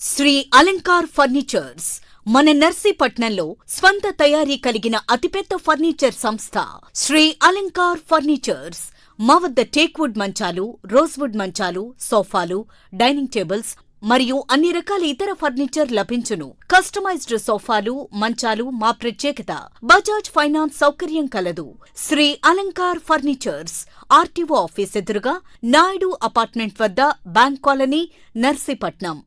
Shri Alankar furnitures మన నర్సీపట్నంలో స్వంత తయారీ కలిగిన అతిపెద్ద ఫర్నిచర్ సంస్థ శ్రీ అలంకార్ ఫర్నిచర్స్. మా వద్ద టేక్వుడ్ మంచాలు, రోజ్వుడ్ మంచాలు, సోఫాలు, డైనింగ్ టేబుల్స్ మరియు అన్ని రకాల ఇతర ఫర్నిచర్ లభించును. కస్టమైజ్డ్ సోఫాలు, మంచాలు మా ప్రత్యేకత. బజాజ్ ఫైనాన్స్ సౌకర్యం కలదు. Shri Alankar furnitures, RTO office ఎదురుగా, నాయుడు అపార్ట్మెంట్ వద్ద, bank colony, Narsipatnam.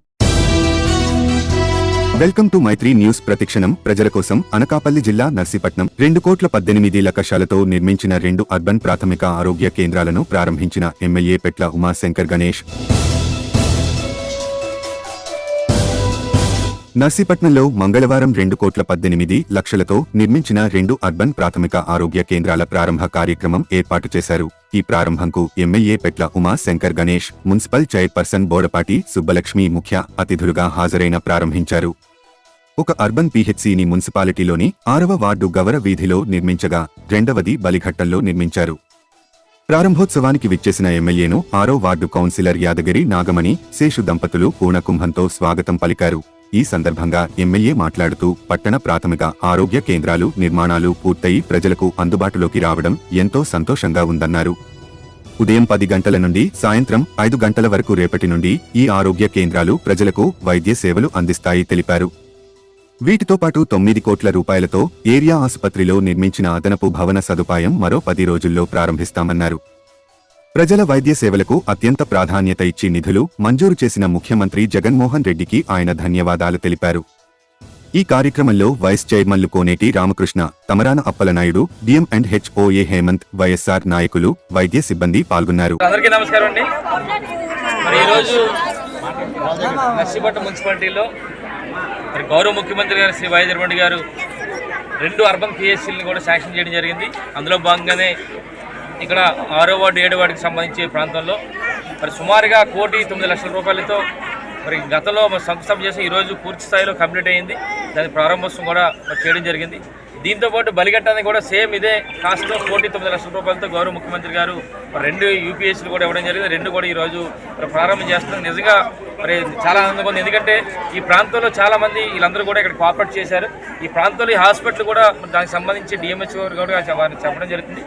Welcome to Maitri news. ప్రతిక్షణం ప్రజల కోసం. అనకాపల్లి జిల్లా నర్సీపట్నం 2,18,00,000తో నిర్మించిన 2 అర్బన్ ప్రాథమిక ఆరోగ్య కేంద్రాలను ప్రారంభించిన ఎమ్మెల్యే పెట్ల ఉమాశంకర్ గణేష్. నర్సీపట్నంలో మంగళవారం 2,18,00,000తో నిర్మించిన 2 అర్బన్ ప్రాథమిక ఆరోగ్య కేంద్రాల ప్రారంభ కార్యక్రమం ఏర్పాటు చేశారు. ఈ ప్రారంభంకు MLA Petla Umashankar Ganesh, municipal chairperson Bodapati Subbalakshmi ముఖ్య అతిథులుగా హాజరైన ప్రారంభించారు. ఒక అర్బన్ పీహెచ్సీని మున్సిపాలిటీలోని 6వ వార్డు గవర వీధిలో నిర్మించగా 2వది బలిఘట్టంలో నిర్మించారు. ప్రారంభోత్సవానికి విచ్చేసిన ఎమ్మెల్యేను 6వ వార్డు కౌన్సిలర్ యాదగిరి నాగమణి, శేషు దంపతులు పూర్ణకుంభంతో స్వాగతం పలికారు. ఈ సందర్భంగా ఎమ్మెల్యే మాట్లాడుతూ పట్టణ ప్రాథమిక ఆరోగ్య కేంద్రాలు నిర్మాణాలు పూర్తయి ప్రజలకు అందుబాటులోకి రావడం ఎంతో సంతోషంగా ఉందన్నారు. ఉదయం 10 గంటల నుండి సాయంత్రం 5 గంటల వరకు రేపటి నుండి ఈ ఆరోగ్య కేంద్రాలు ప్రజలకు వైద్య సేవలు అందిస్తాయి తెలిపారు. వీటితో పాటు 9 కోట్ల రూపాయలతో ఏరియా ఆసుపత్రిలో నిర్మించిన అదనపు భవన సదుపాయం మరో 10 రోజుల్లో ప్రారంభిస్తామన్నారు. ప్రజల వైద్య సేవలకు అత్యంత ప్రాధాన్యత ఇచ్చి నిధులు మంజూరు చేసిన ముఖ్యమంత్రి జగన్మోహన్ రెడ్డికి ఆయన ధన్యవాదాలు తెలిపారు. ఈ కార్యక్రమంలో వైస్ చైర్మన్లు కోనేటి రామకృష్ణ, తమరాన అప్పలనాయుడు, డిఎం&హెచ్ఓఏ హేమంత్, వైఎస్ఆర్ నాయకులు, వైద్య సిబ్బంది పాల్గొన్నారు. అందరికీ నమస్కారం అండి. మరి ఈరోజు నర్సీపట్నం మున్సిపాలిటీలో మరి గౌరవ ముఖ్యమంత్రి గారు శ్రీ వైఎస్ రెడ్డి గారు 2 అర్బన్ పిఎస్సీలను కూడా శాంక్షన్ చేయడం జరిగింది. అందులో భాగంగానే ఇక్కడ 6వ వార్డు 7వ వార్డుకి సంబంధించి ప్రాంతంలో మరి సుమారుగా 1,09,00,000 రూపాయలతో మరి గతంలో శంకుస్థాపన చేసి ఈరోజు పూర్తి స్థాయిలో కంప్లీట్ అయ్యింది. దాని ప్రారంభోత్సవం కూడా చేయడం జరిగింది. దీంతోపాటు బలిఘట్టాన్ని కూడా సేమ్ ఇదే కాస్ట్తో 1,09,00,000 రూపాయలతో గౌరవ ముఖ్యమంత్రి గారు 2 యూపీఎస్సీలు కూడా ఇవ్వడం జరిగింది. 2 కూడా ఈరోజు ప్రారంభం చేస్తున్నాం. నిజంగా మరి చాలా ఆనందంగా ఉంది. ఎందుకంటే ఈ ప్రాంతంలో చాలామంది వీళ్ళందరూ కూడా ఇక్కడ కోఆపరేట్ చేశారు. ఈ ప్రాంతంలో ఈ హాస్పిటల్ కూడా దానికి సంబంధించి డిఎంహెచ్ఓ కూడా వారిని చెప్పడం జరుగుతుంది.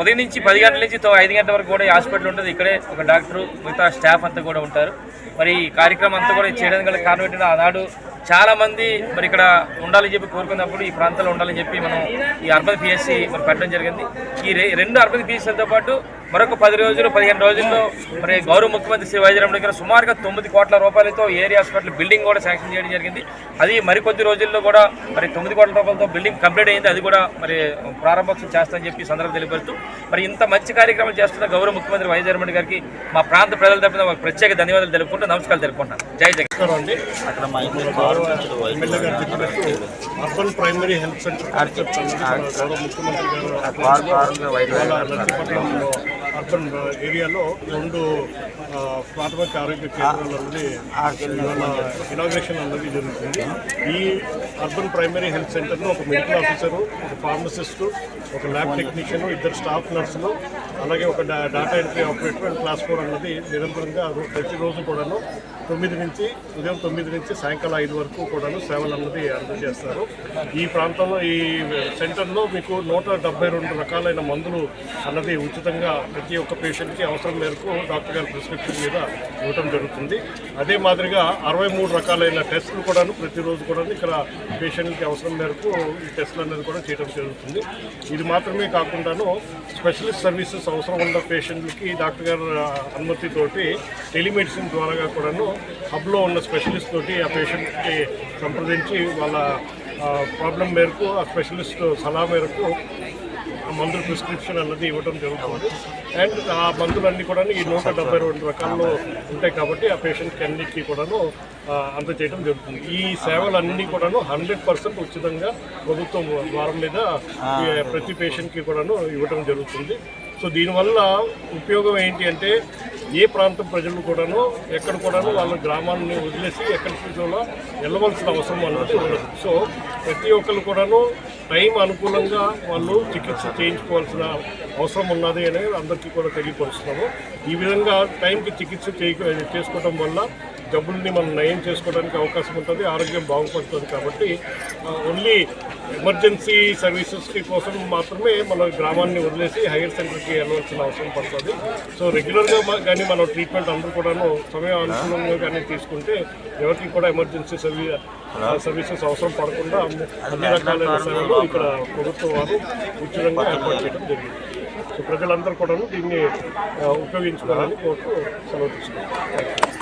ఉదయం నుంచి 10 గంటల నుంచి 5 గంటల వరకు కూడా ఈ హాస్పిటల్ ఉంటుంది. ఇక్కడే ఒక డాక్టరు, మిగతా స్టాఫ్ అంతా కూడా ఉంటారు. మరి ఈ కార్యక్రమం అంతా కూడా చేయడానికి గల కారణం ఏంటంటే ఆనాడు చాలామంది మరి ఇక్కడ ఉండాలని చెప్పి కోరుకున్నప్పుడు ఈ ప్రాంతంలో ఉండాలని చెప్పి మనం ఈ అర్బన్ పిఎస్సీ మరి పెట్టడం జరిగింది. ఈ 2 అర్బన్ పిఎస్సీలతో పాటు మరొక 10 రోజులు 15 రోజుల్లో మరి గౌరవ ముఖ్యమంత్రి శ్రీ వైఎస్ రెడ్డి గారు సుమారుగా 9 కోట్ల రూపాయలతో ఏరియా హాస్పిటల్ బిల్డింగ్ కూడా శాంక్షన్ చేయడం జరిగింది. అది మరికొద్ది రోజుల్లో కూడా మరి 9 కోట్ల రూపాయలతో బిల్డింగ్ కంప్లీట్ అయింది. అది కూడా మరి ప్రారంభోత్సవం చేస్తామని చెప్పి సందర్భం తెలియపరుస్తూ మరి ఇంత మంచి కార్యక్రమం చేస్తున్న గౌరవ ముఖ్యమంత్రి వైఎస్ రెడ్డి గారికి మా ప్రాంత ప్రజల తరఫున ప్రత్యేక ధన్యవాదాలు తెలుపుకుంటూ నమస్కారాలు తెలుపుకుంటాను. జై జగన్. అండి అక్కడ మా ఎమ్మెల్యే గారు చెప్పినట్టు అర్బన్ ప్రైమరీ హెల్త్ సెంటర్ గౌరవ ముఖ్యమంత్రి గారు నర్సీపట్నంలో అర్బన్ ఏరియాలో 2 ప్రాథమిక ఆరోగ్య కేంద్రాలు అన్నది ఇనాగ్రేషన్ అన్నది జరుగుతుంది. ఈ అర్బన్ ప్రైమరీ హెల్త్ సెంటర్లో ఒక మెడికల్ ఆఫీసరు, ఒక ఫార్మసిస్టు, ఒక ల్యాబ్ టెక్నీషియన్, 2 స్టాఫ్ నర్సులు, అలాగే ఒక data entry operator and class 4 అన్నది నిరంతరంగా ప్రతిరోజు కూడాను ఉదయం 9 నుంచి సాయంకాలం 5 వరకు కూడాను సేవలు అన్నది అందజేస్తారు. ఈ ప్రాంతంలో ఈ సెంటర్లో మీకు 172 రకాలైన మందులు అన్నది ఉచితంగా ప్రతి ఒక్క పేషెంట్కి అవసరం మేరకు డాక్టర్ గారి ప్రిస్క్రిప్షన్ మీద ఇవ్వటం జరుగుతుంది. అదే మాదిరిగా 63 రకాలైన టెస్టులు కూడాను ప్రతిరోజు కూడా ఇక్కడ పేషెంట్కి అవసరం మేరకు ఈ టెస్టులు అనేది కూడా చేయడం జరుగుతుంది. ఇది మాత్రమే కాకుండాను స్పెషలిస్ట్ సర్వీసెస్ అవసరం ఉన్న పేషెంట్లకి డాక్టర్ గారు అనుమతితోటి టెలిమెడిసిన్ ద్వారా కూడాను హబ్లో ఉన్న స్పెషలిస్ట్ తోటి ఆ పేషెంట్కి సంప్రదించి వాళ్ళ ప్రాబ్లం మేరకు ఆ స్పెషలిస్ట్ సలహా మేరకు ఆ మందుల ప్రిస్క్రిప్షన్ అన్నది ఇవ్వడం జరుగుతుంది. అండ్ ఆ మందులన్నీ కూడా ఈ 172 రకాల్లో ఉంటాయి కాబట్టి ఆ పేషెంట్కి అన్నిటికీ కూడాను అందజేయడం జరుగుతుంది. ఈ సేవలన్నీ కూడాను 100% ఉచితంగా ప్రభుత్వం వారం మీద ప్రతి పేషెంట్కి కూడాను ఇవ్వడం జరుగుతుంది. సో దీనివల్ల ఉపయోగం ఏంటి అంటే ఏ ప్రాంతం ప్రజలు కూడాను ఎక్కడ కూడాను వాళ్ళ గ్రామాన్ని వదిలేసి ఎక్కడికి కూడా వెళ్ళవలసిన అవసరం అన్నది ఉండదు. సో ప్రతి ఒక్కరు కూడాను టైం అనుకూలంగా వాళ్ళు చికిత్స చేయించుకోవాల్సిన అవసరం ఉన్నది అనేది అందరికీ కూడా తెలియపరుస్తున్నాము. ఈ విధంగా టైంకి చికిత్స చేసుకోవడం వల్ల జబ్బుల్ని మనం నయం చేసుకోవడానికి అవకాశం ఉంటుంది, ఆరోగ్యం బాగుపడుతుంది. కాబట్టి ఓన్లీ ఎమర్జెన్సీ సర్వీసెస్కి కోసం మాత్రమే మన గ్రామాన్ని వదిలేసి హైయర్ సెంటర్కి వెళ్ళవలసిన అవసరం పడుతుంది. సో రెగ్యులర్గా కానీ మనం ట్రీట్మెంట్ అందరూ కూడాను సమయం అనుకూలంగా కానీ తీసుకుంటే ఎవరికి కూడా ఎమర్జెన్సీ సర్వీసెస్ అవసరం పడకుండా అన్ని రకాలైన సేవలు ఇక్కడ ప్రభుత్వం వారు ఉచితంగా ఏర్పాటు చేయడం జరిగింది. సో ప్రజలందరూ కూడాను దీన్ని ఉపయోగించుకోవాలని కోరుతూ సెలవు తీసుకుంటాం.